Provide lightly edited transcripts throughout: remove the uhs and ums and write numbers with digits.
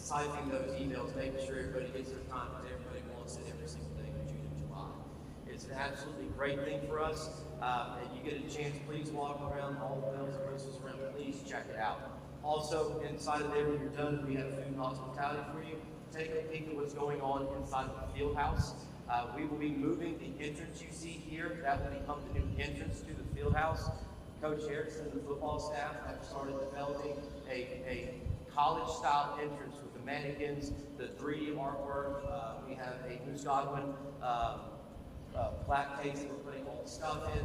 typing those emails, making sure everybody gets their time, because everybody wants it every single day in June and July. It's an absolutely great thing for us, and you get a chance, please walk around all the bells and whistles around, please check it out. Also, inside of there, when you're done, we have food and hospitality for you. Take a peek at what's going on inside of the field house. We will be moving the entrance you see here. That will become the new entrance to the field house. Coach Harrison and the football staff have started developing a college-style entrance with the mannequins, the 3D artwork. We have a Moose Godwin plaque case that we're putting all the stuff in.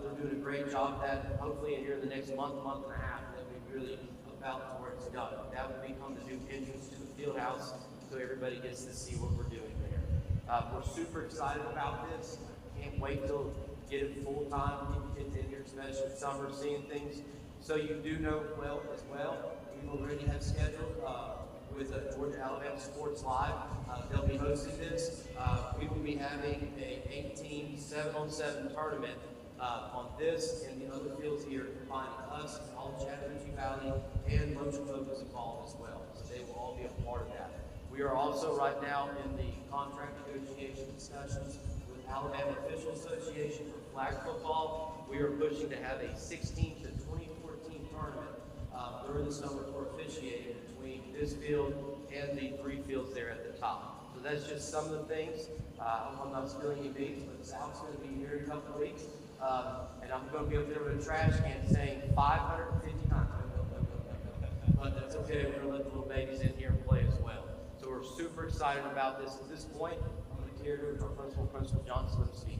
They're doing a great job of that. Hopefully, in here in the next month and a half, that we really about to where it's done. That will become the new entrance to the field house, so everybody gets to see what we're doing there. We're super excited about this. Can't wait till get it full time, get kids in here, especially in summer, seeing things. So you do know well as well, we already have scheduled with Georgia Alabama Sports Live. They'll be hosting this. We will be having a 18 7-on-7 tournament on this and the other fields here, combining us, all of Chattahoochee Valley, and Lochapoka is involved as well. So they will all be a part of that. We are also right now in the contract negotiation discussions with Alabama Official Association for flag football. We are pushing to have a 16 to 2014 tournament during the summer for officiating between this field and the 3 fields there at the top. So that's just some of the things. I'm not spilling any beans, but Sal's going to be here in a couple of weeks. And I'm going to be up there with a trash can saying 559. But that's okay. We're going to let the little babies in here and play as well. So we're super excited about this. At this point, I'm going to carry it over to our Principal Johnson, to speak.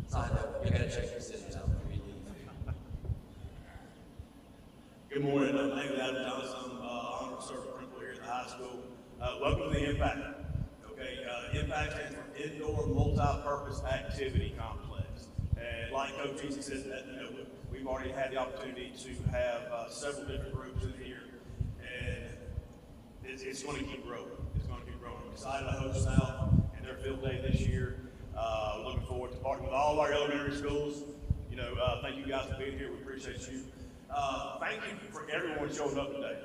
Side note, you got to check your scissors out before you leave. Good morning. My name is Adam Johnson. I'm honorary servant principal here at the high school. Welcome to the Impact. Okay, Impact stands for Indoor Multi-Purpose Activity Complex. And like Coach Easy said, that we've already had the opportunity to have several different groups in here, and it's going to keep growing. It's going to keep growing. I'm excited to host South and their field day this year. Looking forward to partnering with all of our elementary schools. Thank you guys for being here. We appreciate you. Thank you for everyone showing up today.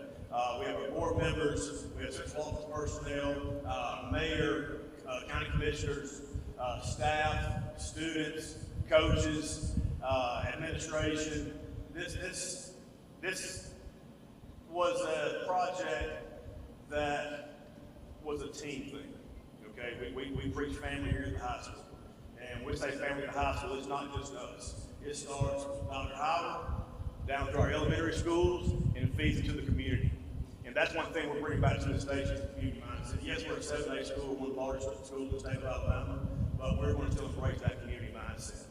We have our board members, we have central office personnel, mayor, county commissioners, staff, students, coaches, administration. This was a project that was a team thing. Okay, we preach family here at the high school, and when we say family at the high school, it's not just us. It starts from Dr. Howard down to our elementary schools and feeds into the community. And that's one thing we're bringing back to the station, is the community mindset. Yes, we're a 7A school, one of the largest schools in the state of Alabama, but we're going to still embrace that community mindset.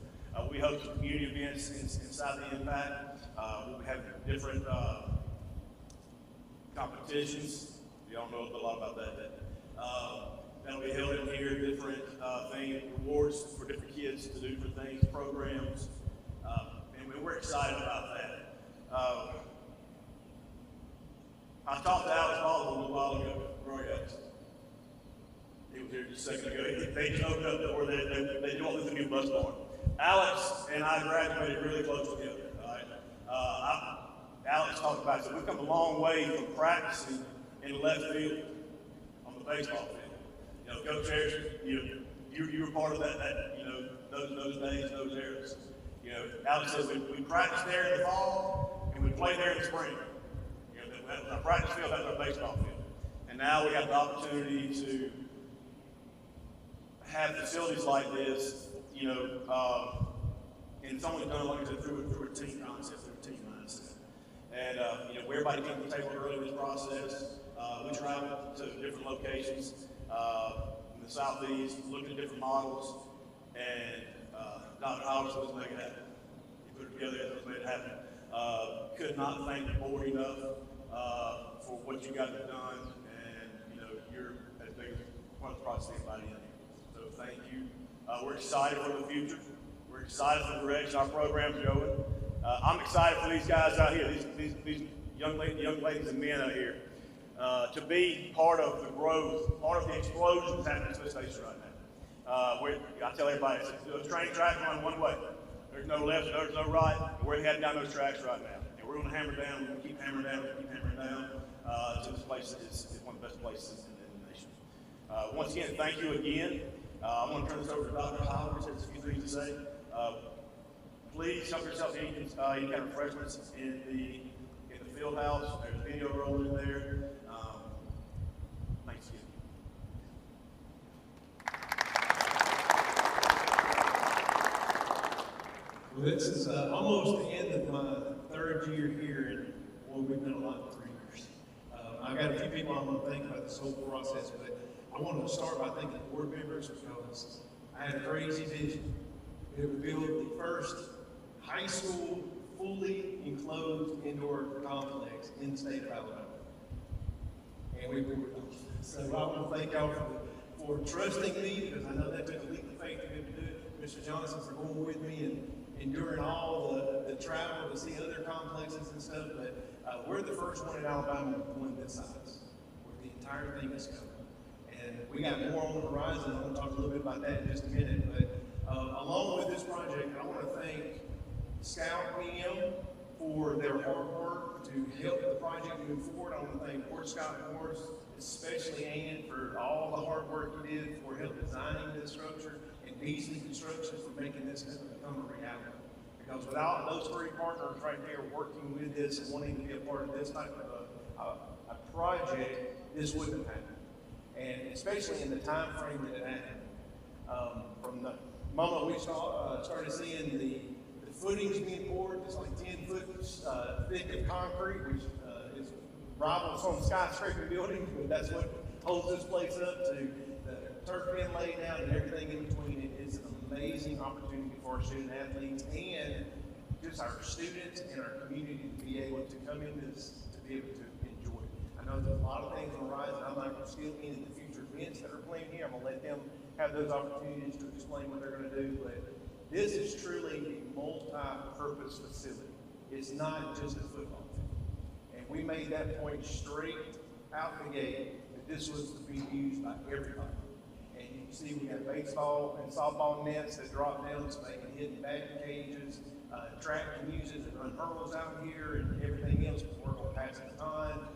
We host community events inside the Impact. We'll be having different competitions. You don't know a lot about that. That'll be held in here, different things, rewards for different kids to do different things, programs, and we're excited about that. I talked to Alex Baldwin a little while ago. Roy Alex. He was here just a second ago. They just opened up the door. They do all this new bus barn. Alex and I graduated really close together. All right? Alex talked about it. So we've come a long way from practicing in the left field on the baseball field. Coach Harrison, you were part of that those days, those eras. Alex says we practice there in the fall and we play there in the spring. That was our practice field, that was our baseball field. And now we have the opportunity to have facilities like this, and it's only done, like I said, through a team concept, through a team mindset. And, everybody came to the table early in this process. We traveled to different locations in the Southeast, looking at different models, and Dr. Howard was making it happen. He put it together and made it happen. Could not thank the board enough for what you guys have done, and you're as big as one of the process anybody in here. So thank you. We're excited for the future. We're excited for the direction our program's going. I'm excited for these guys out here, these young ladies and men out here, to be part of the growth, part of the explosion that's happening at the station right now. I tell everybody, it's a train track running one way. There's no left, there's no right. We're heading down those tracks right now. And we're going to hammer down, we're going to keep hammering down, keep hammering down. place is one of the best places in the nation. Once again, thank you again. I'm going to turn this over to Dr. Tyler, who has a few things to say. Please help yourself to any kind of refreshments in the field house. There's a video rolling in there. Thanks again. Well, this is almost the end of my third year here, and well, we've done a lot in 3 years. I've got a few people I want to thank about this whole process, but I want to start by thanking the board members because I had a crazy vision. We would build the first high school fully enclosed indoor complex in the state of Alabama. And we were done. So I want to thank y'all for trusting me, because I know that took a leap of faith to be able to do it. Mr. Johnson for going with me and enduring all the travel to see other complexes and stuff. But we're the first one in Alabama one this size, where the entire thing is covered. And we got more on the horizon. I'm going to talk a little bit about that in just a minute. But along with this project, I want to thank Scout PM for their hard work to help the project move forward. I want to thank Fort Scott Morris, especially Ann, for all the hard work you did for help designing this structure, and Beasley Construction for making this become a reality. Because without those three partners right there working with this and wanting to be a part of this type of a project, this wouldn't have happened. And especially in the time frame that it happened. From the moment we started seeing the footings being poured, it's like 10 foot thick of concrete, which is rivals on skyscraper buildings, but that's what holds this place up, to the turf being laid down and everything in between. It is an amazing opportunity for our student athletes and just our students and our community to be able to come into this, to be able to enjoy it. I know there's a lot of things on the horizon. I'm not going to steal any of the future events that are planned here. I'm going to let them have those opportunities to explain what they're going to do. But this is truly a multi-purpose facility. It's not just a football field. And we made that point straight out the gate that this was to be used by everybody. And you can see we got baseball and softball nets that drop down so they can hit batting cages. Track can use it to run hurdles out here and everything else. We're going to pass it on.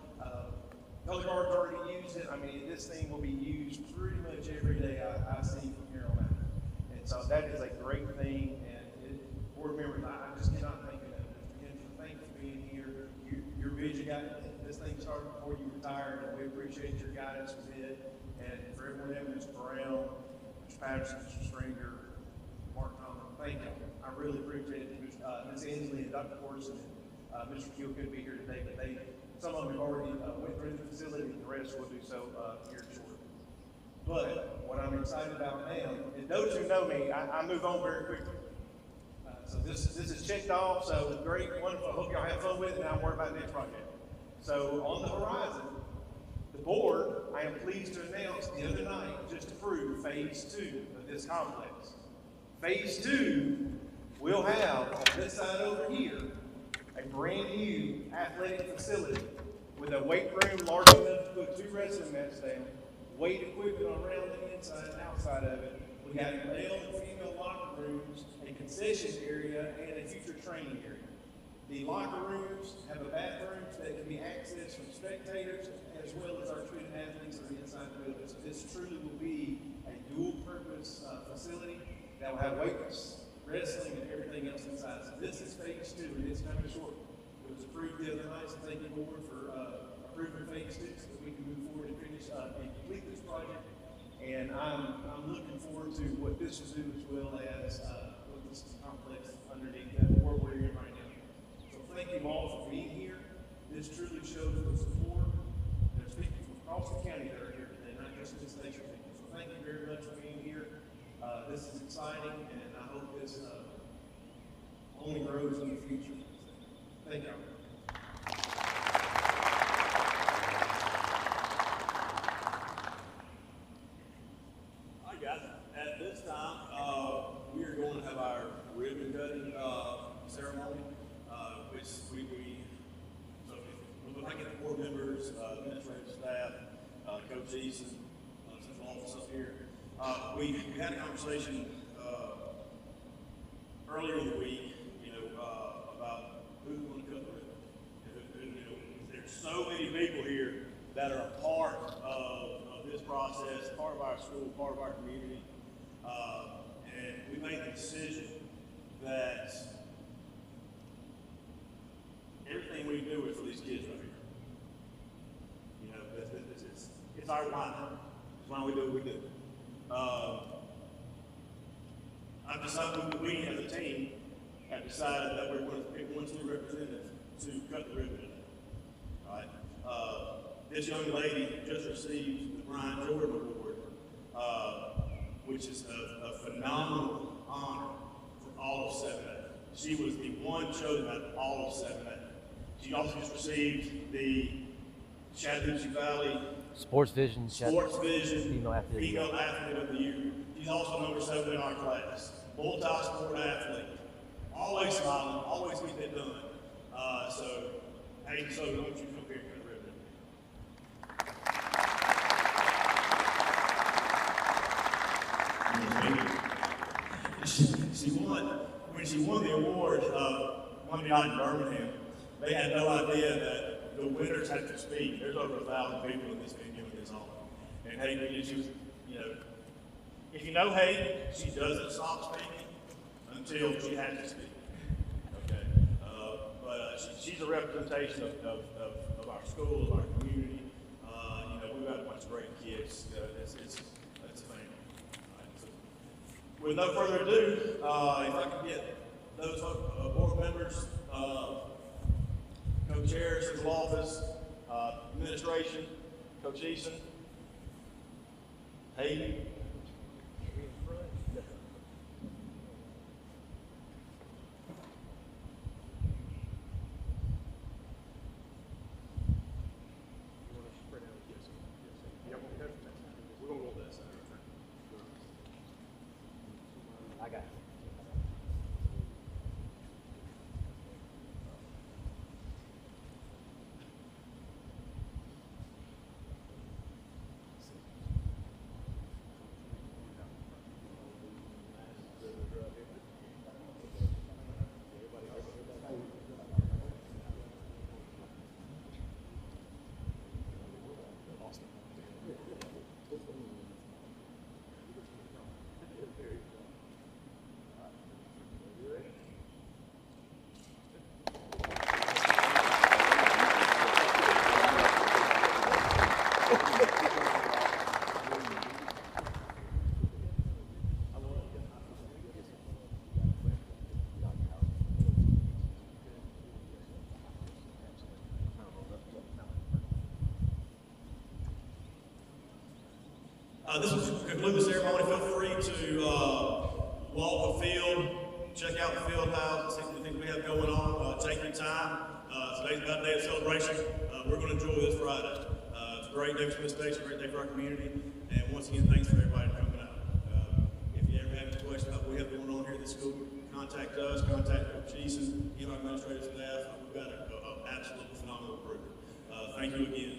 Color guards already use it. I mean, this thing will be used pretty much every day I see from here on out. And so that is a great thing. And board members, I just cannot thank you enough. Mr. Henderson, thank you for being here. Your vision got this thing started before you retired, and we appreciate your guidance with it. And for everyone else, Mr. Brown, Mr. Patterson, Mr. Stringer, Mark Thomas, thank you. I really appreciate it. Ms. Inslee and Dr. Corson and Mr. Keel couldn't be here today, but some of them have already went through the facility, and the rest will do so here shortly. But what I'm excited about now, and those who know me, I move on very quickly. So this is checked off, so great, wonderful. I hope y'all have fun with it, and I'm worried about the next project. So on the horizon, the board, I am pleased to announce the other night, just approved phase 2 of this complex. Phase 2 will have, on this side over here, a brand new athletic facility with a weight room large enough to put 2 wrestling mats down, weight equipment around the inside and outside of it. We have male and female locker rooms, a concession area, and a future training area. The locker rooms have a bathroom that can be accessed from spectators as well as our student athletes on the inside of the building. So this truly will be a dual-purpose facility that will have weights, wrestling, and everything else inside. So this is phase 2, and it's coming short. It was approved the other night, so thank you, board, for approving phase 2 so that we can move forward and finish and complete this project. And I'm looking forward to what this will do as well as what this complex underneath that world we're in right now. So thank you all for being here. This truly shows the support. There's people from across the county that are here today, not just this station people. So thank you very much for being here. This is exciting, and I hope this only grows in the future. Thank you. All right, guys. At this time, we are going to have our ribbon cutting ceremony, which so we'll thank the board members, administrative staff, Coach Eason, central office up here. We had a conversation earlier in the week, about who's going to cut the ribbon. There's so many people here that are a part of this process, part of our school, part of our community. And we made the decision that everything we do is for these kids right here. You know, it's our why. It's why we do what we do. I've decided we as a team have decided that we're going to pick one student representative to cut the ribbon. All right. This young lady just received the Brian Jordan Award, which is a phenomenal honor for all of 7A. She was the one chosen out of all of 7A. She also just received the Chattahoochee Valley Sports Vision Female Athlete of the Year. She's also number 7 in our class. Multi-sport athlete. Always smiling, always getting it done. So, hey, so don't you come here and cut the ribbon. She won, when she won the award, one night in Birmingham, they had no idea that the winners had to speak. There's over 1,000 people in this venue in this hall. And Hayden, she was, you know, if you know Hayden, she doesn't stop speaking until she has to speak. Okay, but she's a representation of our school, of our community. You know, we've got a bunch of great kids. It's a family. Right, so with no further ado, if I could get those board members, Coach Harris, his office, administration, Coach Eason, Hayden. I got it. This will conclude the ceremony. Feel free to walk the field, check out the field house, see what we have going on. Take your time. Today's about a day of celebration. We're going to enjoy this Friday. It's a great day for Smith Station, a great day for our community. And once again, thanks for everybody coming out. If you ever have any questions about what we have going on here at the school, contact us, contact Coach Eason, any of our administrative staff. We've got an absolutely phenomenal group. Thank you again.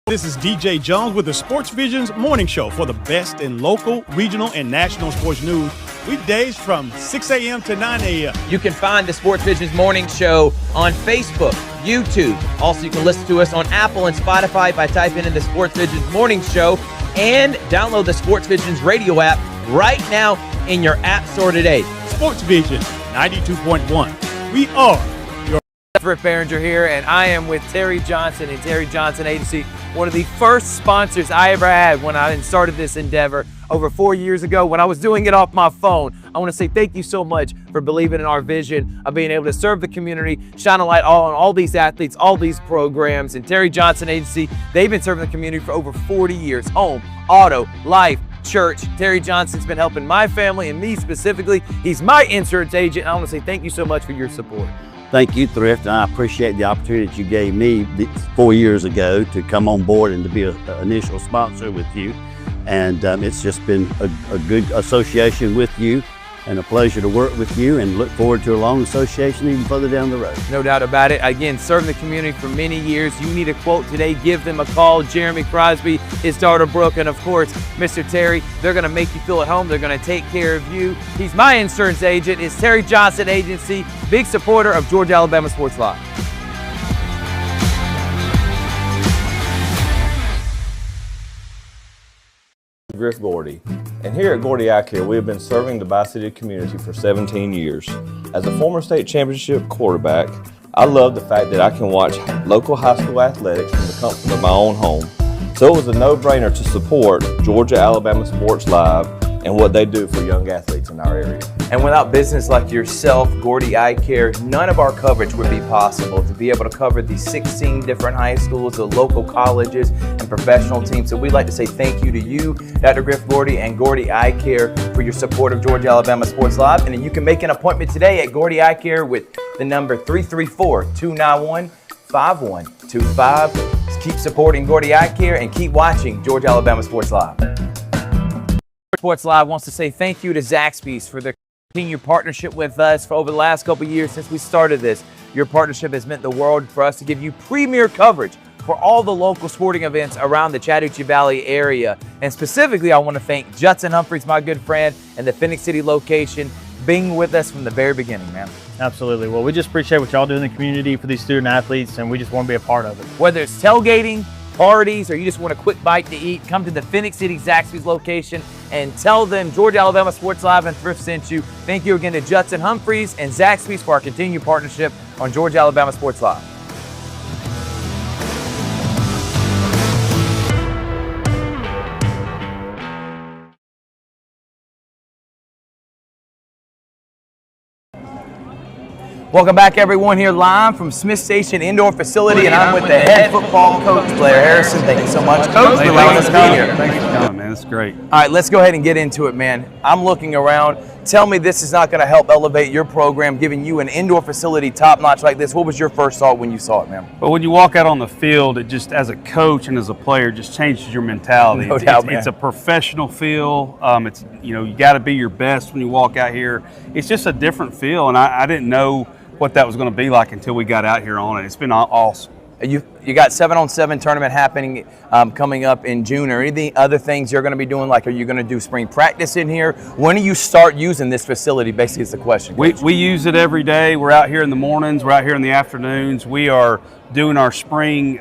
This is DJ Jones with the Sports Visions Morning Show for the best in local, regional, and national sports news. Weekdays from 6 a.m. to 9 a.m. You can find the Sports Visions Morning Show on Facebook, YouTube. Also, you can listen to us on Apple and Spotify by typing in the Sports Visions Morning Show, and download the Sports Visions radio app right now in your app store today. Sports Vision 92.1. We are Rick Behringer here, and I am with Terry Johnson and Terry Johnson Agency, one of the first sponsors I ever had when I started this endeavor over 4 years ago when I was doing it off my phone. I want to say thank you so much for believing in our vision of being able to serve the community, shine a light on all these athletes, all these programs. And Terry Johnson Agency, they've been serving the community for over 40 years. Home, auto, life, church. Terry Johnson's been helping my family and me specifically. He's my insurance agent. I want to say thank you so much for your support. Thank you, Thrift, and I appreciate the opportunity that you gave me 4 years ago to come on board and to be an initial sponsor with you. And it's just been a good association with you and a pleasure to work with you, and look forward to a long association even further down the road. No doubt about it. Again, serving the community for many years. You need a quote today, give them a call. Jeremy Crosby, his daughter Brooke, and of course, Mr. Terry. They're going to make you feel at home. They're going to take care of you. He's my insurance agent. It's Terry Johnson Agency, big supporter of Georgia Alabama Sports Live. Griff Gordy, and here at Gordy Eye Care, we have been serving the Bi-City community for 17 years. As a former state championship quarterback, I love the fact that I can watch local high school athletics from the comfort of my own home. So it was a no-brainer to support Georgia Alabama Sports Live and what they do for young athletes in our area. And without business like yourself, Gordy Eye Care, none of our coverage would be possible to be able to cover these 16 different high schools, the local colleges, and professional teams. So we'd like to say thank you to you, Dr. Griff Gordy, and Gordy Eye Care for your support of Georgia Alabama Sports Live. And then you can make an appointment today at Gordy Eye Care with the number 334-291-5125. Keep supporting Gordy Eye Care and keep watching Georgia Alabama Sports Live. Sports Live wants to say thank you to Zaxby's for their continued partnership with us for over the last couple of years since we started this. Your partnership has meant the world for us to give you premier coverage for all the local sporting events around the Chattahoochee Valley area. And specifically, I want to thank Judson Humphreys, my good friend, and the Phoenix City location, being with us from the very beginning, man. Absolutely. Well, we just appreciate what y'all do in the community for these student athletes, and we just want to be a part of it. Whether it's tailgating, parties, or you just want a quick bite to eat, come to the Phoenix City Zaxby's location and tell them Georgia Alabama Sports Live and Thrift sent you. Thank you again to Judson Humphreys and Zaxby's for our continued partnership on Georgia Alabama Sports Live. Welcome back, everyone, here live from Smith Station Indoor Facility, and I'm with the head football coach, Blair Harrison. Thank you so much, Coach, for allowing us to be here. Thanks for coming, man. It's great. All right, let's go ahead and get into it, man. I'm looking around. Tell me this is not going to help elevate your program, giving you an indoor facility top-notch like this. What was your first thought when you saw it, man? But when you walk out on the field, it just, as a coach and as a player, just changes your mentality. No doubt, man. It's a professional feel. It's, you got to be your best when you walk out here. It's just a different feel, and I didn't know what that was going to be like until we got out here on it. It's been awesome. You got 7-on-7 tournament happening coming up in June, or any other things you're going to be doing? Like, are you going to do spring practice in here? When do you start using this facility? Basically, is the question. We use it every day. We're out here in the mornings. We're out here in the afternoons. We are doing our spring.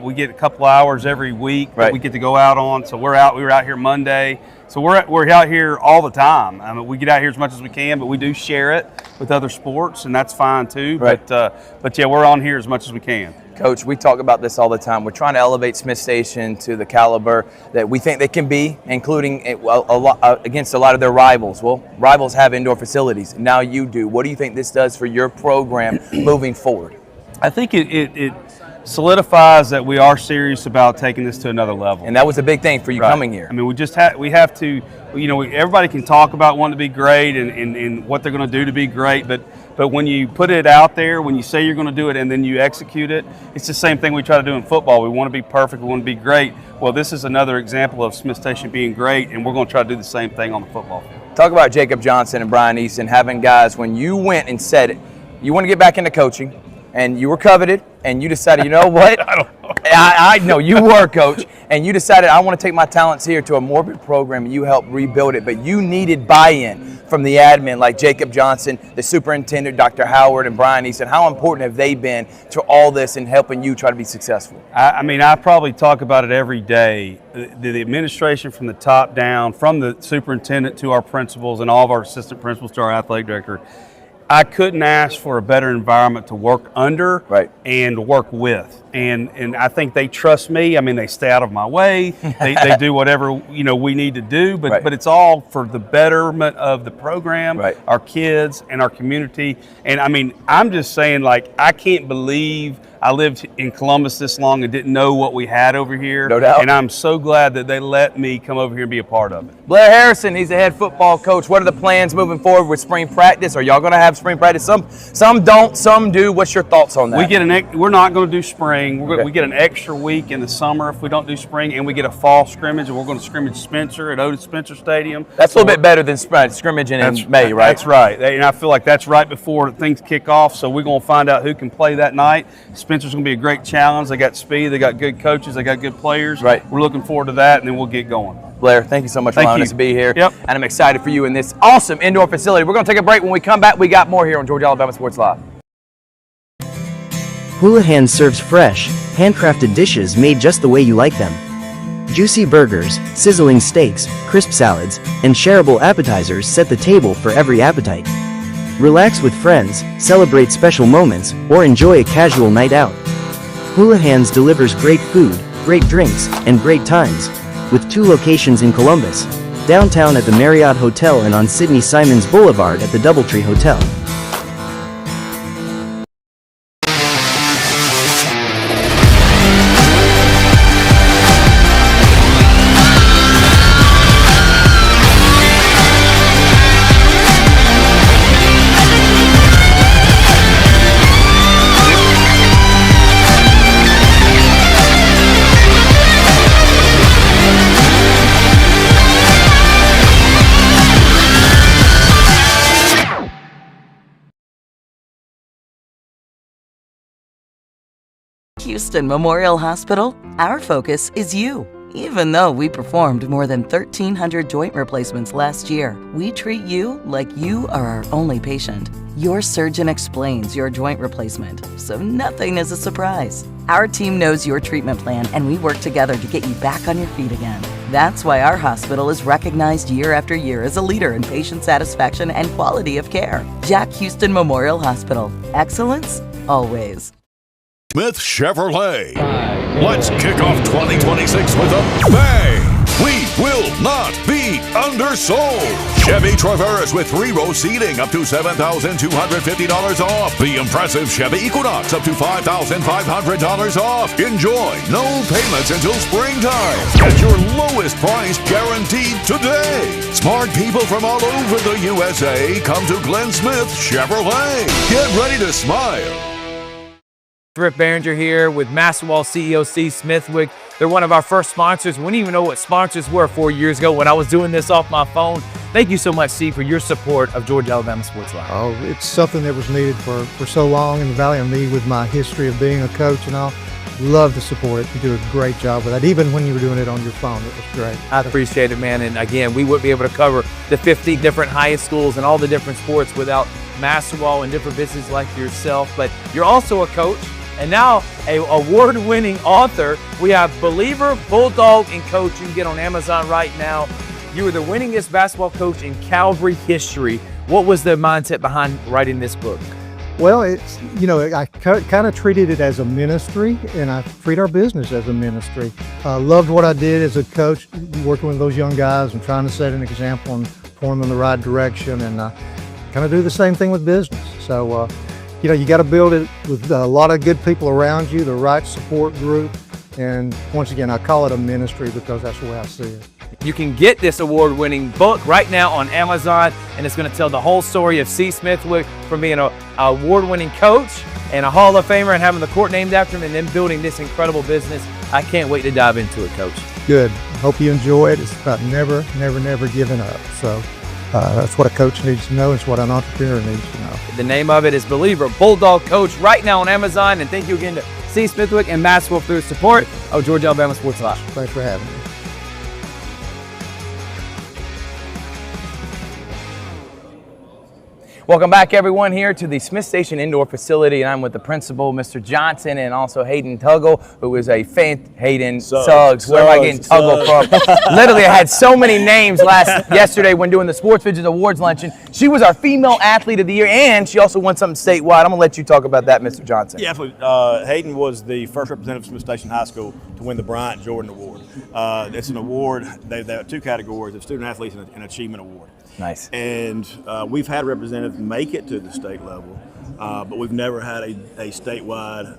We get a couple hours every week that we get to go out on. So we were out here Monday. So we're out here all the time. I mean, we get out here as much as we can, but we do share it with other sports, and that's fine too. Right. But yeah, we're on here as much as we can. Coach, we talk about this all the time. We're trying to elevate Smith Station to the caliber that we think they can be, including against a lot of their rivals. Well, rivals have indoor facilities. Now you do. What do you think this does for your program moving forward? I think it solidifies that we are serious about taking this to another level. And that was a big thing for you coming here. I mean, we have to, everybody can talk about wanting to be great and what they're going to do to be great, but when you put it out there, when you say you're going to do it and then you execute it, it's the same thing we try to do in football. We want to be perfect, we want to be great. Well, this is another example of Smith Station being great, and we're going to try to do the same thing on the football field. Talk about Jacob Johnson and Brian Easton having guys, when you went and said it, you want to get back into coaching, and you were coveted, and you decided, you know what? I know you were, Coach, and you decided, I want to take my talents here to a Morbid program, and you helped rebuild it, but you needed buy-in from the admin like Jacob Johnson, the superintendent, Dr. Howard, and Brian Easton. How important have they been to all this and helping you try to be successful? I mean, I probably talk about it every day. The administration from the top down, from the superintendent to our principals and all of our assistant principals to our athletic director, I couldn't ask for a better environment to work under Right. and work with. And I think they trust me. I mean, they stay out of my way. They do whatever, we need to do, but Right. but it's all for the betterment of the program, Right. our kids and our community. And I mean, I'm just saying, like, I can't believe I lived in Columbus this long and didn't know what we had over here. No doubt. And I'm so glad that they let me come over here and be a part of it. Blair Harrison, he's the head football coach. What are the plans moving forward with spring practice? Are y'all going to have spring practice? Some don't, some do. What's your thoughts on that? We're not going to do spring. Okay. We get an extra week in the summer if we don't do spring, and we get a fall scrimmage, and we're going to scrimmage Spencer at Otis Spencer Stadium. That's a little bit better than scrimmaging in May, right? That's right. And I feel like that's right before things kick off, so we're going to find out who can play that night. Spencer's going to be a great challenge. They got speed. They got good coaches. They got good players. Right. We're looking forward to that, and then we'll get going. Blair, thank you so much for Thank allowing you. us to be here. Yep. And I'm excited for you in this awesome indoor facility. We're going to take a break. When we come back, we got more here on Georgia Alabama Sports Live. Houlihan serves fresh, handcrafted dishes made just the way you like them. Juicy burgers, sizzling steaks, crisp salads, and shareable appetizers set the table for every appetite. Relax with friends, celebrate special moments, or enjoy a casual night out. Houlihan's delivers great food, great drinks, and great times, with 2 locations in Columbus, downtown at the Marriott Hotel and on Sidney Simons Boulevard at the Doubletree Hotel. Houston Memorial Hospital, our focus is you. Even though we performed more than 1,300 joint replacements last year, we treat you like you are our only patient. Your surgeon explains your joint replacement, so nothing is a surprise. Our team knows your treatment plan, and we work together to get you back on your feet again. That's why our hospital is recognized year after year as a leader in patient satisfaction and quality of care. Jack Houston Memorial Hospital. Excellence, always. Smith Chevrolet. Let's kick off 2026 with a bang. We will not be undersold. Chevy Traverse with 3-row seating up to $7,250 off. The impressive Chevy Equinox up to $5,500 off. Enjoy no payments until springtime. Get your lowest price guaranteed today. Smart people from all over the USA come to Glenn Smith Chevrolet. Get ready to smile. Rick Behringer here with Masterwall CEO Steve Smithwick. They're one of our first sponsors. We didn't even know what sponsors were 4 years ago when I was doing this off my phone. Thank you so much, Steve, for your support of Georgia Alabama Sports Live. Oh, it's something that was needed for so long in the Valley, and me with my history of being a coach and all. Love to support it. You do a great job with that. Even when you were doing it on your phone, it was great. I appreciate it, man. And again, we wouldn't be able to cover the 50 different high schools and all the different sports without Masterwall and different businesses like yourself. But you're also a coach. And now, an award-winning author. We have Believer, Bulldog, and Coach. You can get on Amazon right now. You were the winningest basketball coach in Calvary history. What was the mindset behind writing this book? Well, it's, I kind of treated it as a ministry, and I treat our business as a ministry. Loved what I did as a coach, working with those young guys and trying to set an example and point them in the right direction, and kind of do the same thing with business. So, you got to build it with a lot of good people around you, the right support group. And once again, I call it a ministry because that's the way I see it. You can get this award-winning book right now on Amazon, and it's going to tell the whole story of C. Smithwick from being an award-winning coach and a Hall of Famer and having the court named after him and then building this incredible business. I can't wait to dive into it, Coach. Good. Hope you enjoy it. It's about never giving up. So that's what a coach needs to know. It's what an entrepreneur needs to know. The name of it is Believer, Bulldog Coach, right now on Amazon. And thank you again to C. Smithwick and Maxwell for their support of Georgia Alabama Sports Live. Thanks for having me. Welcome back, everyone, here to the Smith Station Indoor Facility, and I'm with the principal, Mr. Johnson, and also Hayden Tuggle, who is a Hayden Suggs. Where am I getting Tuggle from? Literally, I had so many names yesterday when doing the Sports Visions Awards luncheon. She was our Female Athlete of the Year, and she also won something statewide. I'm going to let you talk about that, Mr. Johnson. Yeah, absolutely. Hayden was the first representative of Smith Station High School to win the Bryant Jordan Award. It's an award, they have two categories, of student athletes and an achievement award. Nice. And we've had representatives make it to the state level, but we've never had a statewide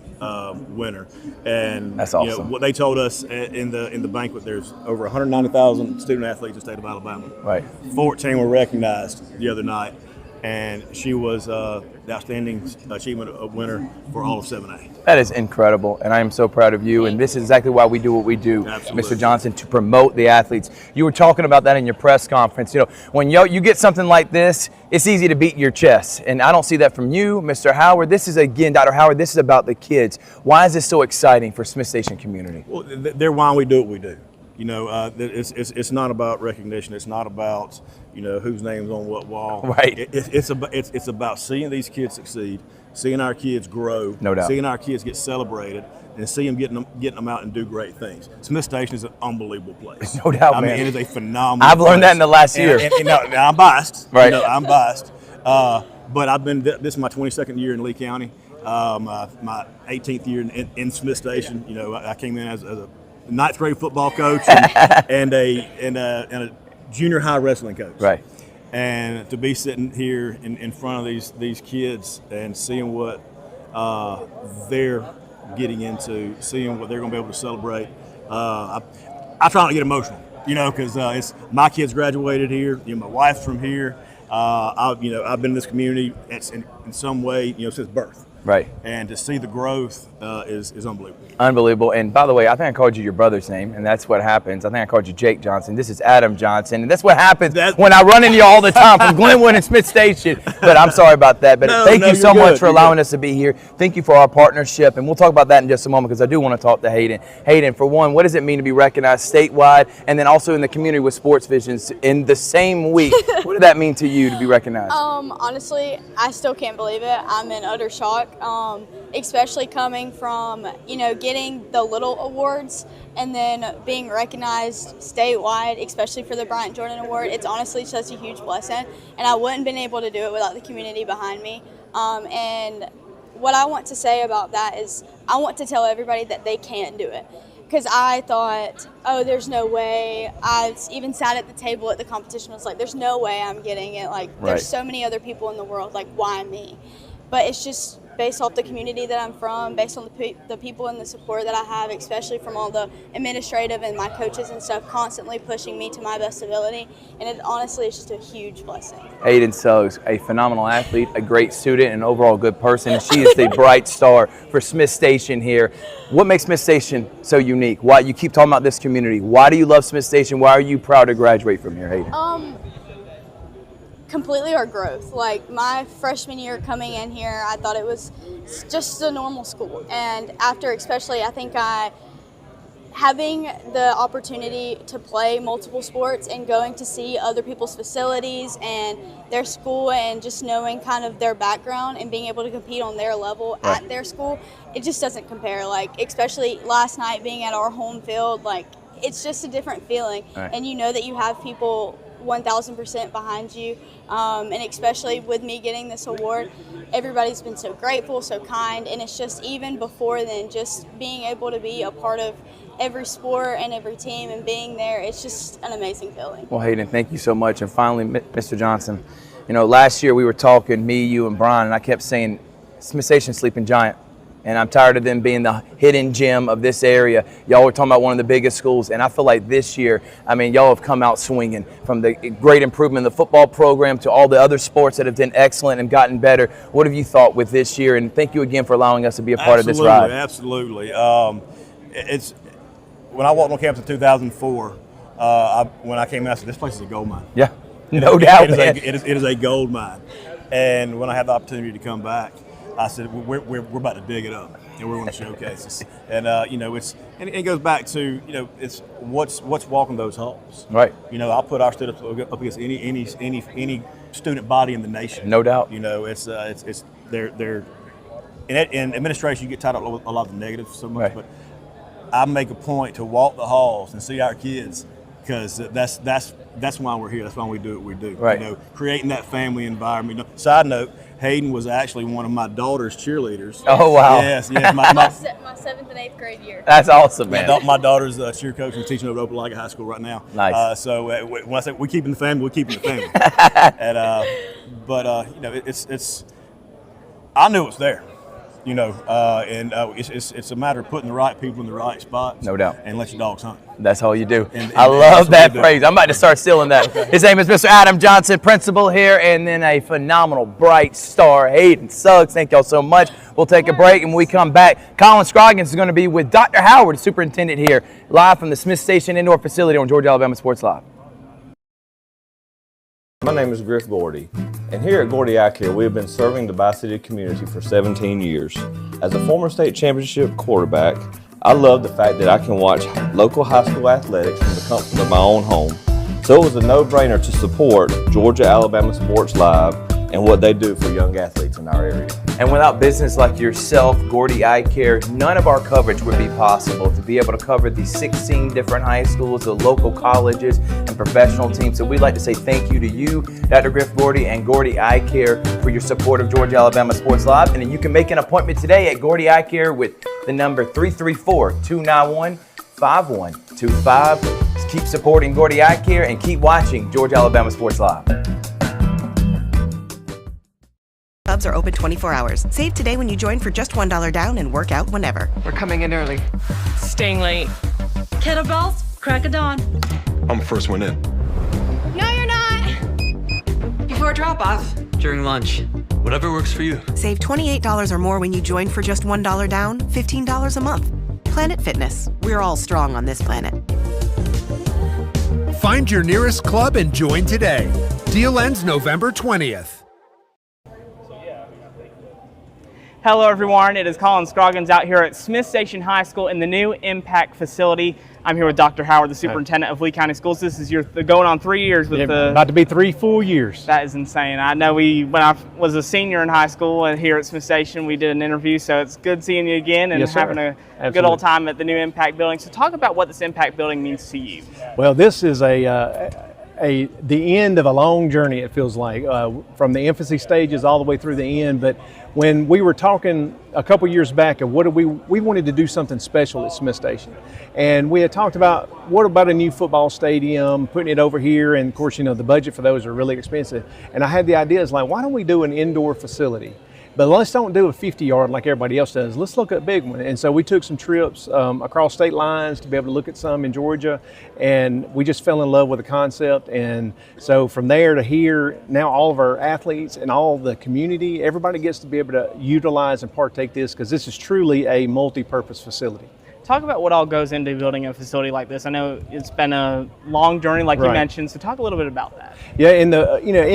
winner. And that's awesome. You know, what they told us in the banquet, there's over 190,000 student athletes in the state of Alabama. Right. 14 were recognized the other night, and she was the outstanding achievement winner for all of 7A. That is incredible, and I am so proud of you, and this is exactly why we do what we do, Absolutely. Mr. Johnson, to promote the athletes. You were talking about that in your press conference. You know, when you get something like this, it's easy to beat your chest, and I don't see that from you, Mr. Howard. This is, again, Dr. Howard, this is about the kids. Why is this so exciting for Smith Station community? Well, they're why we do what we do. You know, it's not about recognition. It's not about, you know, whose name's on what wall. Right. It's about seeing these kids succeed, seeing our kids grow, no doubt, seeing our kids get celebrated, and see them getting them out and do great things. Smith Station is an unbelievable place. No doubt, man. man. It is a phenomenal. I've learned that in the last year. And now I'm biased. Right. You know, I'm biased. But I've been. This is my 22nd year in Lee County. My 18th year in Smith Station. You know, I came in as a ninth grade football coach and a junior high wrestling coach. Right. And to be sitting here in front of these kids and seeing what they're getting into, seeing what they're going to be able to celebrate, I try not to get emotional, you know, because it's my kids graduated here. You know, my wife's from here. I've been in this community in some way, you know, since birth. Right. And to see the growth is unbelievable. Unbelievable. And by the way, I think I called you your brother's name, and that's what happens. I think I called you Jake Johnson. This is Adam Johnson, and that's what happens when I run into you all the time from Glenwood and Smith Station. But I'm sorry about that. But thank you so much for allowing us to be here. Thank you for our partnership, and we'll talk about that in just a moment because I do want to talk to Hayden. Hayden, for one, what does it mean to be recognized statewide and then also in the community with Sports Visions in the same week? What did that mean to you to be recognized? Honestly, I still can't believe it. I'm in utter shock. Especially coming from, you know, getting the little awards and then being recognized statewide, especially for the Bryant Jordan Award. It's honestly such a huge blessing, and I wouldn't have been able to do it without the community behind me. And what I want to say about that is I want to tell everybody that they can do it. Because I thought, oh, there's no way. I even sat at the table at the competition, was like, there's no way I'm getting it. Like, there's so many other people in the world, like, why me? But it's just based off the community that I'm from, based on the people and the support that I have, especially from all the administrative and my coaches and stuff, constantly pushing me to my best ability. And it honestly is just a huge blessing. Hayden Suggs, a phenomenal athlete, a great student, and overall good person. She is the bright star for Smith Station here. What makes Smith Station so unique? Why you keep talking about this community? Why do you love Smith Station? Why are you proud to graduate from here, Hayden? Completely our growth. Like my freshman year coming in here, I thought it was just a normal school. And after, especially, I think having the opportunity to play multiple sports and going to see other people's facilities and their school and just knowing kind of their background and being able to compete on their level at their school, it just doesn't compare. Like, especially last night being at our home field, like it's just a different feeling. And you know that you have people 1,000% behind you, and especially with me getting this award, everybody's been so grateful, so kind, and it's just even before then, just being able to be a part of every sport and every team and being there, it's just an amazing feeling. Well, Hayden, thank you so much. And finally, Mr. Johnson, you know, last year we were talking, me, you, and Brian, and I kept saying, Smith Station sleeping giant. And I'm tired of them being the hidden gem of this area. Y'all were talking about one of the biggest schools, and I feel like this year, I mean, y'all have come out swinging from the great improvement in the football program to all the other sports that have been excellent and gotten better. What have you thought with this year? And thank you again for allowing us to be a part of this ride. Absolutely. It's when I walked on campus in 2004, when I came out, I said, this place is a gold mine. Yeah, no doubt, man. It is a gold mine. And when I had the opportunity to come back, I said, we're about to dig it up, and we're going to showcase this. And you know, it goes back to, you know, it's what's walking those halls. Right. You know, I'll put our students up against any student body in the nation. No doubt. You know, it's they're in administration, you get tied up with a lot of the negatives so much, but I make a point to walk the halls and see our kids, because that's why we're here. That's why we do what we do. Right. You know, creating that family environment. You know, side note, Hayden was actually one of my daughter's cheerleaders. Oh, wow. Yes. my 7th and 8th grade year. That's awesome, man. My daughter's a cheer coach and teaching over at Opelika High School right now. Nice. So when I say we keeping the family, we're keeping the family. But you know, it's I knew it's there. You know, it's a matter of putting the right people in the right spots. No doubt. And let your dogs hunt. That's all you do. And I love that we do. phrase. I'm about to start stealing that. His name is Mr. Adam Johnson, principal here, and then a phenomenal, bright star, Hayden Suggs. Thank y'all so much. We'll take a break, and when we come back, Colin Scroggins is going to be with Dr. Howard, superintendent here, live from the Smith Station Indoor Facility on Georgia Alabama Sports Live. My name is Griff Gordy, and here at Gordy Eye Care, we have been serving the Bi-City community for 17 years. As a former state championship quarterback, I love the fact that I can watch local high school athletics from the comfort of my own home. So it was a no-brainer to support Georgia Alabama Sports Live and what they do for young athletes in our area. And without business like yourself, Gordy Eye Care, none of our coverage would be possible. To be able to cover the 16 different high schools, the local colleges, and professional teams. So we'd like to say thank you to you, Dr. Griff Gordy, and Gordy Eye Care for your support of Georgia Alabama Sports Live. And you can make an appointment today at Gordy Eye Care with the number 334-291-5125. Keep supporting Gordy Eye Care and keep watching Georgia Alabama Sports Live. Clubs are open 24 hours. Save today when you join for just $1 down and work out whenever. We're coming in early. Staying late. Kettlebells, crack of dawn. I'm the first one in. No, you're not. Before drop-off. During lunch. Whatever works for you. Save $28 or more when you join for just $1 down, $15 a month. Planet Fitness. We're all strong on this planet. Find your nearest club and join today. Deal ends November 20th. Hello everyone, it is Colin Scroggins out here at Smith Station High School in the new Impact facility. I'm here with Dr. Howard, the superintendent of Lee County Schools. This is your going on 3 years with about to be 3 full years. That is insane. I know when I was a senior in high school and here at Smith Station, we did an interview, so it's good seeing you again and having a good old time at the new Impact building. So talk about what this Impact building means to you. Well, this is the end of a long journey, it feels like, from the infancy stages all the way through the end. But when we were talking a couple years back of we wanted to do something special at Smith Station. And we had talked about, what about a new football stadium, putting it over here, and of course, you know, the budget for those are really expensive. And I had the idea, is like, why don't we do an indoor facility? But let's don't do a 50-yard like everybody else does. Let's look at a big one. And so we took some trips across state lines to be able to look at some in Georgia, and we just fell in love with the concept. And so from there to here, now all of our athletes and all the community, everybody gets to be able to utilize and partake this, because this is truly a multi-purpose facility. Talk about what all goes into building a facility like this. I know it's been a long journey, like you mentioned, so talk a little bit about that. Yeah, in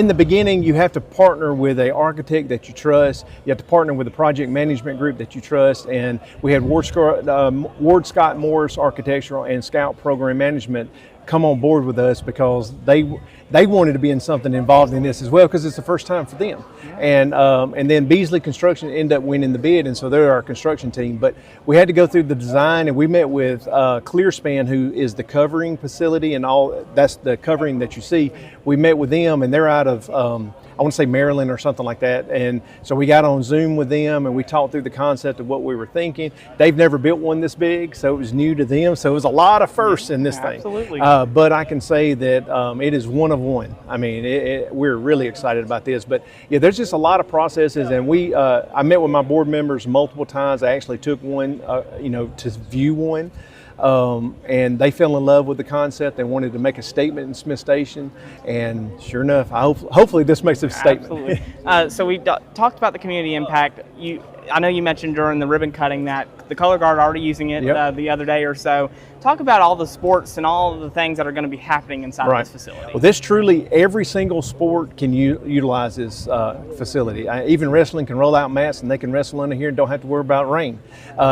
the beginning, you have to partner with an architect that you trust. You have to partner with a project management group that you trust. And we had Ward Scott Morris Architectural and Scout Program Management come on board with us, because they wanted to be in something involved in this as well, because it's the first time for them. And then Beasley Construction ended up winning the bid, and so they're our construction team. But we had to go through the design, and we met with Clearspan, who is the covering facility, and that's the covering that you see. We met with them, and they're out of I want to say Maryland or something like that. And so we got on Zoom with them, and we talked through the concept of what we were thinking. They've never built one this big, so it was new to them. So it was a lot of firsts in this thing. Absolutely. But I can say that it is one of one. I mean, we're really excited about this. But yeah, there's just a lot of processes, and I met with my board members multiple times. I actually took one, to view one. And they fell in love with the concept. They wanted to make a statement in Smith Station, and sure enough, hopefully this makes a statement. Absolutely. So we talked about the community impact. I know you mentioned during the ribbon cutting that the Color Guard are already using it the other day or so. Talk about all the sports and all of the things that are going to be happening inside of this facility. Well, this truly, every single sport can utilize this facility. Even wrestling can roll out mats and they can wrestle under here and don't have to worry about rain.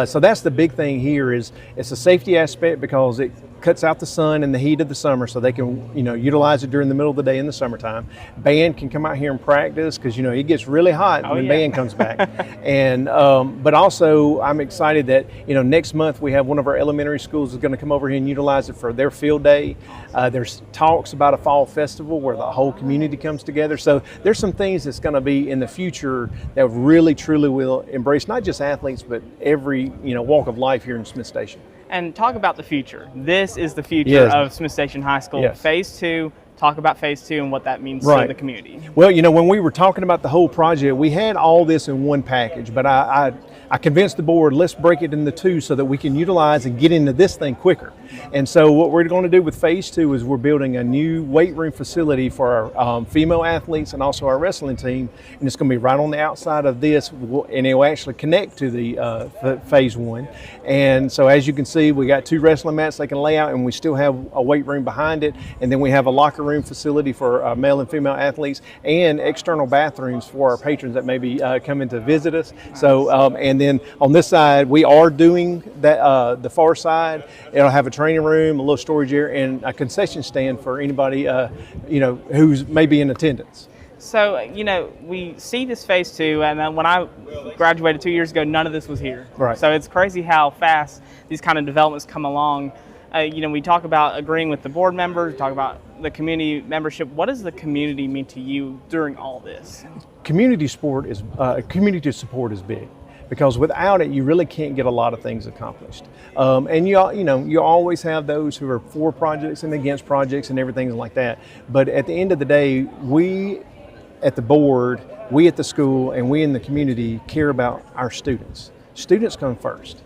So that's the big thing here is it's a safety aspect because it cuts out the sun and the heat of the summer so they can, utilize it during the middle of the day in the summertime. Band can come out here and practice because, it gets really hot when band comes back. And, but also I'm excited that, next month we have one of our elementary schools is going to come over here and utilize it for their field day. There's talks about a fall festival where the whole community comes together. So there's some things that's going to be in the future that really, truly will embrace not just athletes, but every, walk of life here in Smith Station. And talk about the future. This is the future of Smith Station High School. Phase 2. Talk about phase 2 and what that means to the community. Well, when we were talking about the whole project, we had all this in one package, but I convinced the board, let's break it into 2 so that we can utilize and get into this thing quicker. And so what we're going to do with phase 2 is we're building a new weight room facility for our female athletes and also our wrestling team. And it's going to be right on the outside of this, and it will actually connect to the phase 1. And so as you can see, we got 2 wrestling mats they can lay out, and we still have a weight room behind it. And then we have a locker room facility for male and female athletes and external bathrooms for our patrons that may be coming to visit us. So, and then on this side, we are doing that, the far side. It'll have a training room, a little storage area, and a concession stand for anybody, who's maybe in attendance. So, we see this phase 2, and then when I graduated 2 years ago, none of this was here. Right. So it's crazy how fast these kind of developments come along. We talk about agreeing with the board members, talk about the community membership. What does the community mean to you during all this? Community support is big, because without it, you really can't get a lot of things accomplished. And you always have those who are for projects and against projects and everything like that. But at the end of the day, we at the board, we at the school, and we in the community care about our students. Students come first.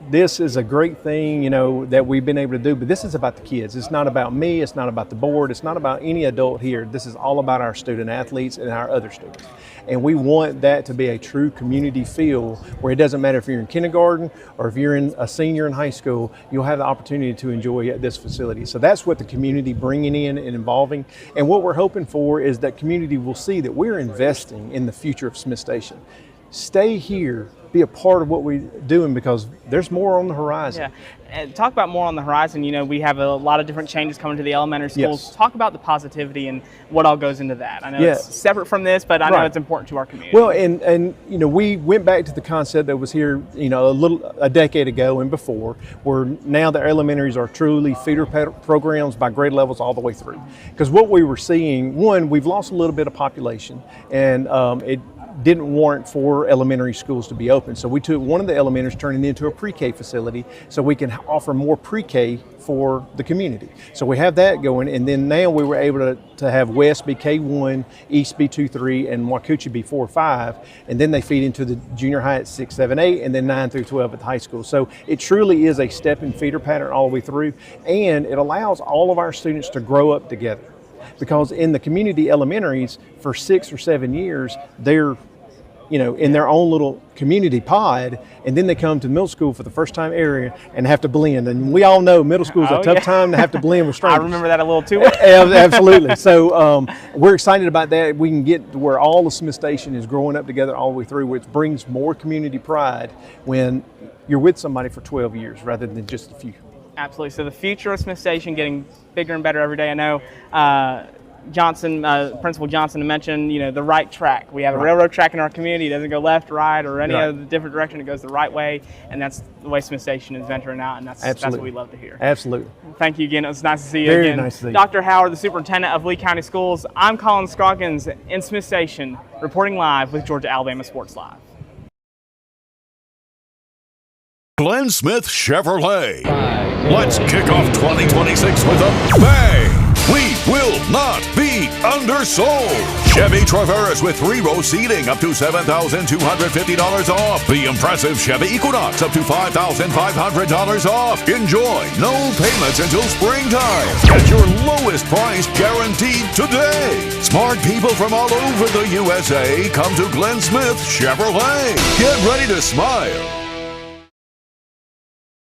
This is a great thing, that we've been able to do, but this is about the kids. It's not about me. It's not about the board. It's not about any adult here. This is all about our student athletes and our other students. And we want that to be a true community feel where it doesn't matter if you're in kindergarten or if you're a senior in high school, you'll have the opportunity to enjoy this facility. So that's what the community bringing in and involving. And what we're hoping for is that community will see that we're investing in the future of Smith Station. Stay here, be a part of what we're doing, because there's more on the horizon. Yeah, and talk about more on the horizon. We have a lot of different changes coming to the elementary schools. Yes. Talk about the positivity and what all goes into that. I know it's separate from this, but I know it's important to our community. Well, and we went back to the concept that was here, a decade ago and before, where now the elementaries are truly feeder programs by grade levels all the way through. Because what we were seeing, one, we've lost a little bit of population, and it didn't warrant 4 elementary schools to be open. So we took one of the elementaries, turned it into a pre-K facility so we can offer more pre-K for the community. So we have that going, and then now we were able to have West be K1, East be 2-3, and Wacoochee be 4-5, and then they feed into the junior high at 6, 7, 8, and then 9 through 12 at the high school. So it truly is a step and feeder pattern all the way through, and it allows all of our students to grow up together. Because in the community elementaries, for 6 or 7 years, they're in their own little community pod, and then they come to middle school for the first time area and have to blend. And we all know middle school is a tough time to have to blend with strangers. I remember that a little too. Absolutely. So we're excited about that. We can get to where all of Smith Station is growing up together all the way through, which brings more community pride when you're with somebody for 12 years rather than just a few. Absolutely. So the future of Smith Station getting bigger and better every day. I know Principal Johnson mentioned, the right track. We have a railroad track in our community. It doesn't go left, right, or any other different direction. It goes the right way, and that's the way Smith Station is venturing out, and that's what we love to hear. Absolutely. Thank you again. It was nice to see you Very again. nice to see you. Dr. Howard, the Superintendent of Lee County Schools. I'm Colin Scroggins in Smith Station, reporting live with Georgia-Alabama Sports Live. Glenn Smith Chevrolet. Let's kick off 2026 with a bang. We will not be undersold. Chevy Traverse with 3-row seating up to $7,250 off. The impressive Chevy Equinox up to $5,500 off. Enjoy no payments until springtime. Get your lowest price guaranteed today. Smart people from all over the USA come to Glenn Smith Chevrolet. Get ready to smile.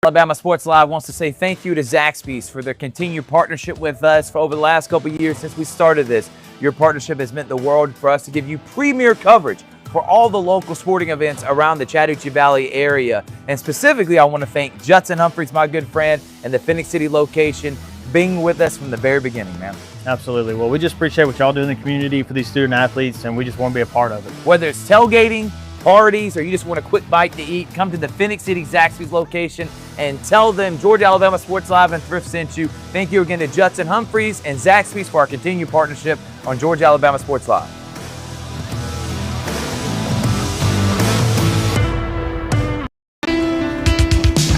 Alabama Sports Live wants to say thank you to Zaxby's for their continued partnership with us for over the last couple of years since we started this. Your partnership has meant the world for us to give you premier coverage for all the local sporting events around the Chattahoochee Valley area. And specifically, I want to thank Judson Humphreys, my good friend, and the Phoenix City location, being with us from the very beginning, man. Absolutely. Well, we just appreciate what y'all do in the community for these student athletes, and we just want to be a part of it. Whether it's tailgating, parties, or you just want a quick bite to eat, come to the Phoenix City Zaxby's location and tell them Georgia Alabama Sports Live and Thrift sent you. Thank you again to Judson Humphreys and Zaxby's for our continued partnership on Georgia Alabama Sports Live.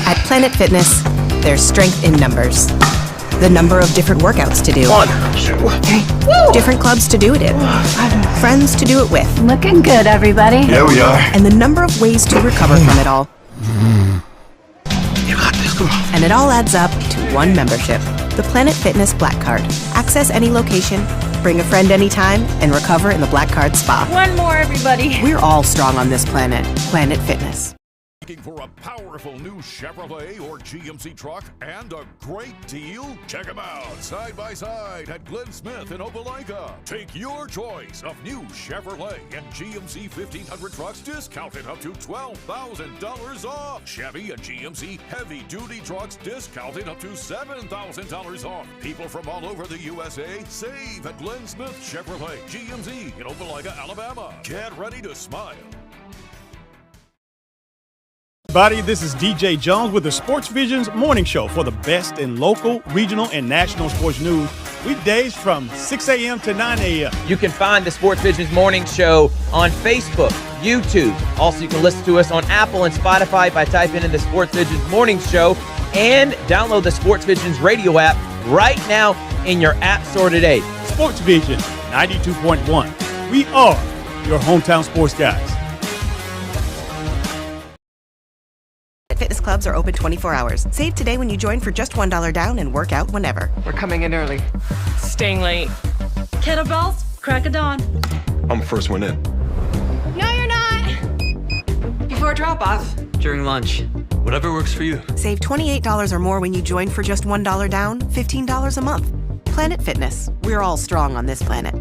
At Planet Fitness, there's strength in numbers. The number of different workouts to do. 1, 2, 3. Different clubs to do it in. Friends to do it with. Looking good, everybody. There we are. And the number of ways to recover from it all. You got this, come on. And it all adds up to one membership. The Planet Fitness Black Card. Access any location, bring a friend anytime, and recover in the Black Card Spa. One more, everybody. We're all strong on this planet. Planet Fitness. Looking for a powerful new Chevrolet or GMC truck and a great deal? Check them out side by side at Glenn Smith in Opelika. Take your choice of new Chevrolet and GMC 1500 trucks discounted up to $12,000 off. Chevy and GMC heavy-duty trucks discounted up to $7,000 off. People from all over the USA save at Glenn Smith Chevrolet GMC in Opelika, Alabama. Get ready to smile. Everybody, this is DJ Jones with the Sports Visions Morning Show for the best in local, regional, and national sports news. Weekdays from 6 a.m. to 9 a.m. You can find the Sports Visions Morning Show on Facebook, YouTube. Also, you can listen to us on Apple and Spotify by typing in the Sports Visions Morning Show and download the Sports Visions radio app right now in your app store today. Sports Vision 92.1. We are your hometown sports guys. Fitness clubs are open 24 hours. Save today when you join for just $1 down and work out whenever. We're coming in early. Staying late. Kettlebells, crack of dawn. I'm the first one in. No, you're not. Before drop-off. During lunch. Whatever works for you. Save $28 or more when you join for just $1 down, $15 a month. Planet Fitness. We're all strong on this planet.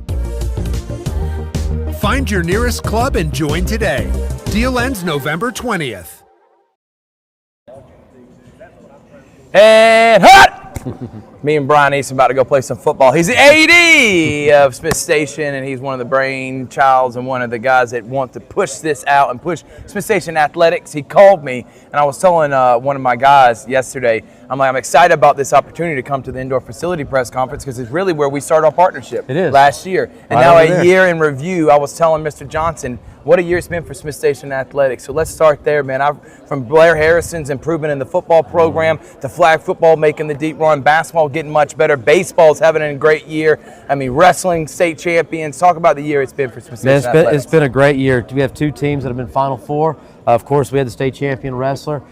Find your nearest club and join today. Deal ends November 20th. And hot! Me and Brian Easton about to go play some football. He's the AD of Smith Station, and he's one of the brainchilds and one of the guys that want to push this out and push Smith Station athletics. He called me, and I was telling one of my guys yesterday, I'm excited about this opportunity to come to the indoor facility press conference because it's really where we started our partnership last year. And now a year in review, I was telling Mr. Johnson, what a year it's been for Smith Station Athletics. So let's start there, man. From Blair Harrison's improvement in the football program to flag football making the deep run, basketball getting much better, baseball's having a great year. Wrestling state champions. Talk about the year it's been for Smith Station Athletics. It's been a great year. We have 2 teams that have been Final Four. Of course, we had the state champion wrestler.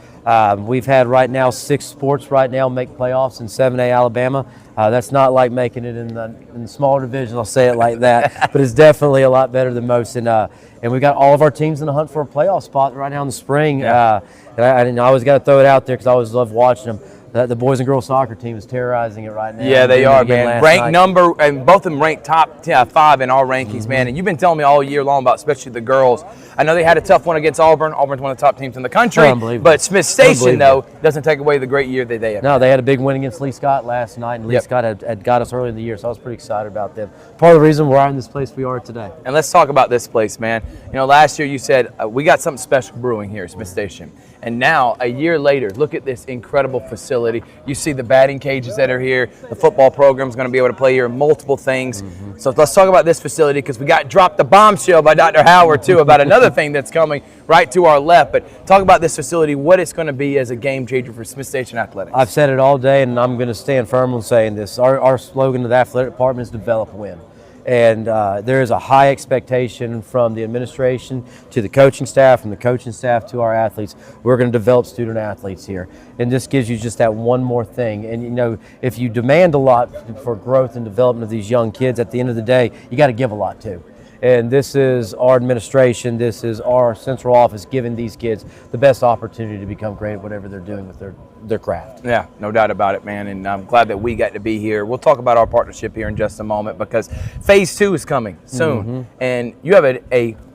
We've had right now 6 sports right now make playoffs in 7A Alabama. That's not like making it in the smaller division, I'll say it like that, but it's definitely a lot better than most. And we got all of our teams in the hunt for a playoff spot right now in the spring. Yeah. And I always got to throw it out there because I always love watching them. The boys and girls soccer team is terrorizing it right now. Yeah, they are, man. Ranked number, and both of them ranked top 5 in our rankings, man. And you've been telling me all year long about especially the girls. I know they had a tough one against Auburn. Auburn's one of the top teams in the country. But Smith Station, though, doesn't take away the great year that they have. No, they had a big win against Lee Scott last night, and Lee Scott had got us early in the year, so I was pretty excited about them. Part of the reason we're in this place we are today. And let's talk about this place, man. Last year you said, we got something special brewing here at Smith Station. And now, a year later, look at this incredible facility. You see the batting cages that are here. The football program is going to be able to play here, multiple things. So let's talk about this facility because we got dropped the bombshell by Dr. Howard, too, about another thing that's coming right to our left. But talk about this facility, what it's going to be as a game changer for Smith Station Athletics. I've said it all day, and I'm going to stand firm on saying this. Our slogan of the athletic department is develop, win. And there is a high expectation from the administration to the coaching staff, from the coaching staff to our athletes. We're going to develop student athletes here. And this gives you just that one more thing. And, you know, if you demand a lot for growth and development of these young kids, at the end of the day, you got to give a lot too. And this is our administration, this is our central office giving these kids the best opportunity to become great at whatever they're doing with their craft. Yeah, no doubt about it, man. And I'm glad that we got to be here. We'll talk about our partnership here in just a moment because phase 2 is coming soon. And you have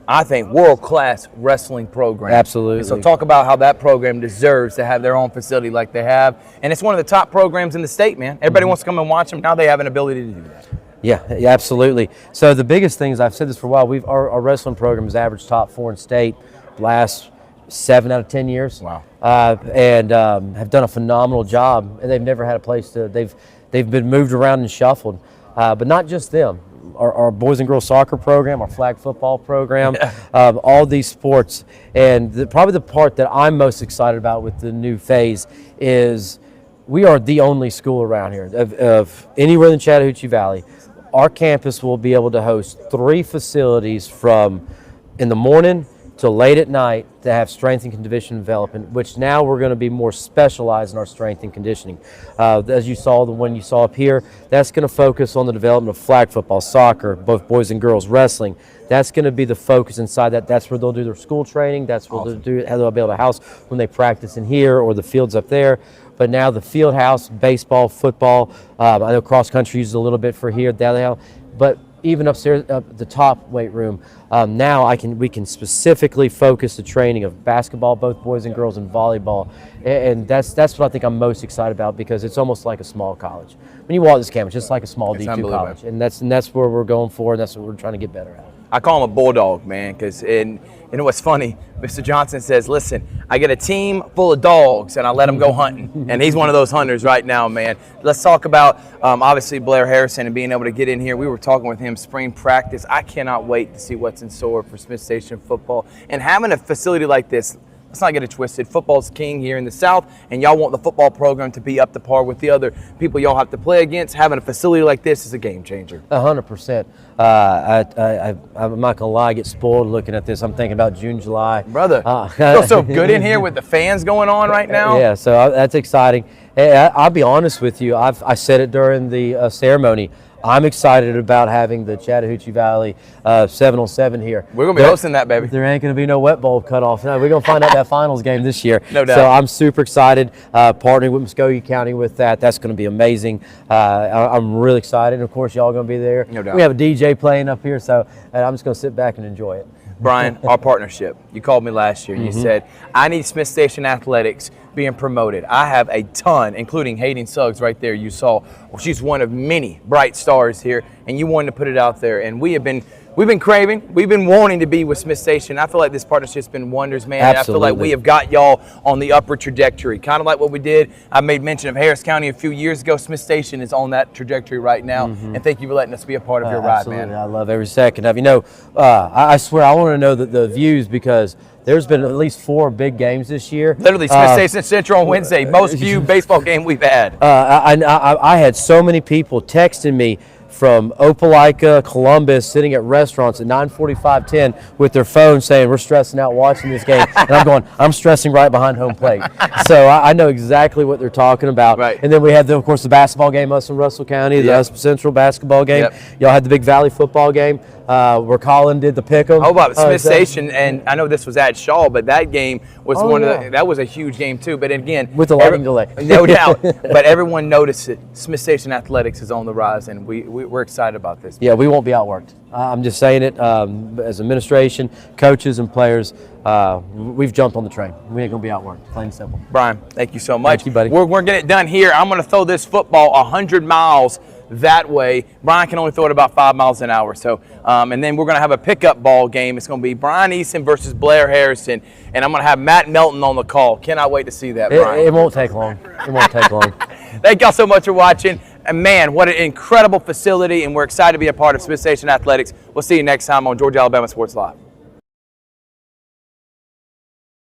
I think, world-class wrestling program. Absolutely. And so talk about how that program deserves to have their own facility like they have. And it's one of the top programs in the state, man. Everybody wants to come and watch them. Now they have an ability to do that. Yeah, absolutely. So the biggest thing is, I've said this for a while, our wrestling program has averaged top 4 in state last 7 out of 10 years. Wow. And have done a phenomenal job. And they've never had a place to, they've been moved around and shuffled. But not just them. Our boys and girls soccer program, our flag football program, all these sports. And probably the part that I'm most excited about with the new phase is we are the only school around here of anywhere in the Chattahoochee Valley. Our campus will be able to host 3 facilities from in the morning till late at night to have strength and conditioning development, which now we're going to be more specialized in our strength and conditioning. As you saw, the one you saw up here, that's going to focus on the development of flag football, soccer, both boys and girls, wrestling. That's going to be the focus inside that. That's where they'll do their school training. That's where they'll do it, how they'll be able to house when they practice in here or the fields up there. But now the field house, baseball, football, I know cross country uses a little bit for here, but even upstairs, up the top weight room, now we can specifically focus the training of basketball, both boys and girls, and volleyball, and that's what I think I'm most excited about, because it's almost like a small college. When you walk this campus, it's just like a small D2 college, and that's where we're going for, and that's what we're trying to get better at. I call him a bulldog, man, because and you know what's funny? Mr. Johnson says, listen, I get a team full of dogs and I let them go hunting. And he's one of those hunters right now, man. Let's talk about, obviously, Blair Harrison and being able to get in here. We were talking with him spring practice. I cannot wait to see what's in store for Smith Station football. And having a facility like this, let's not get it twisted. Football's king here in the South, and y'all want the football program to be up to par with the other people y'all have to play against. Having a facility like this is a game changer. 100%. I'm not gonna lie, I get spoiled looking at this. I'm thinking about June, July. Brother, feels so good in here with the fans going on right now. Yeah, so that's exciting. Hey, I'll be honest with you. I said it during the ceremony. I'm excited about having the Chattahoochee Valley 7-on-7 here. We're going to be hosting that, baby. There ain't going to be no wet bowl cut off. No, we're going to find out that finals game this year. No doubt. So I'm super excited, partnering with Muskogee County with that. That's going to be amazing. I'm really excited. And of course, y'all going to be there. No doubt. We have a DJ playing up here, so I'm just going to sit back and enjoy it. Brian, our partnership. You called me last year. You said, I need Smith Station Athletics being promoted. I have a ton, including Hayden Suggs right there. You saw, well, she's one of many bright stars here, and you wanted to put it out there. And we've been craving, we've been wanting to be with Smith Station. I feel like this partnership's been wonders, man. Absolutely. I feel like we have got y'all on the upward trajectory, kind of like what we did. I made mention of Harris County a few years ago. Smith Station is on that trajectory right now, and thank you for letting us be a part of your ride, Absolutely. man. I love every second of it. You know, I swear I want to know the views, because there's been at least 4 big games this year. Literally, Smith Station Central on Wednesday, most viewed baseball game we've had. I had so many people texting me from Opelika, Columbus, sitting at restaurants at 9:45, 10 with their phone saying, we're stressing out watching this game. And I'm going, I'm stressing right behind home plate. So I know exactly what they're talking about. Right. And then we had, of course, the basketball game, us in Russell County, the us Central basketball game. Yep. Y'all had the big Valley football game where Colin did the pick'em. How about Smith Station? And I know this was at Shaw, but that game was that was a huge game too. But again, with the lightning delay. No doubt. But everyone noticed it. Smith Station Athletics is on the rise, and we're excited about this. Yeah, we won't be outworked. I'm just saying it. As administration, coaches, and players, we've jumped on the train. We ain't gonna be outworked. Plain and simple. Brian, thank you so much. Thank you, buddy. We're getting it done here. I'm gonna throw this football 100 miles that way. Brian can only throw it about 5 miles an hour. So, and then we're gonna have a pickup ball game. It's gonna be Brian Eason versus Blair Harrison, and I'm gonna have Matt Melton on the call. Cannot wait to see that, Brian. It won't take long. It won't take long. Thank y'all so much for watching. And man, what an incredible facility, and we're excited to be a part of Smith Station Athletics. We'll see you next time on Georgia Alabama Sports Live.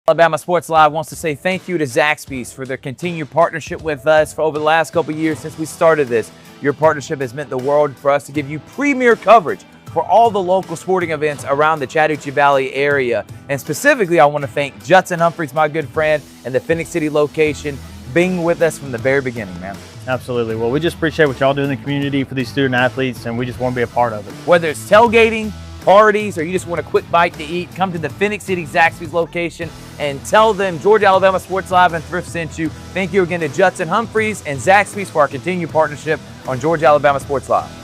Alabama Sports Live wants to say thank you to Zaxby's for their continued partnership with us for over the last couple years since we started this. Your partnership has meant the world for us to give you premier coverage for all the local sporting events around the Chattahoochee Valley area. And specifically, I want to thank Judson Humphreys, my good friend, and the Phoenix City location, being with us from the very beginning, man. Absolutely. Well, we just appreciate what y'all do in the community for these student athletes, and we just want to be a part of it. Whether it's tailgating, parties, or you just want a quick bite to eat, come to the Phoenix City Zaxby's location and tell them Georgia Alabama Sports Live and Thrift sent you. Thank you again to Judson Humphreys and Zaxby's for our continued partnership on Georgia Alabama Sports Live.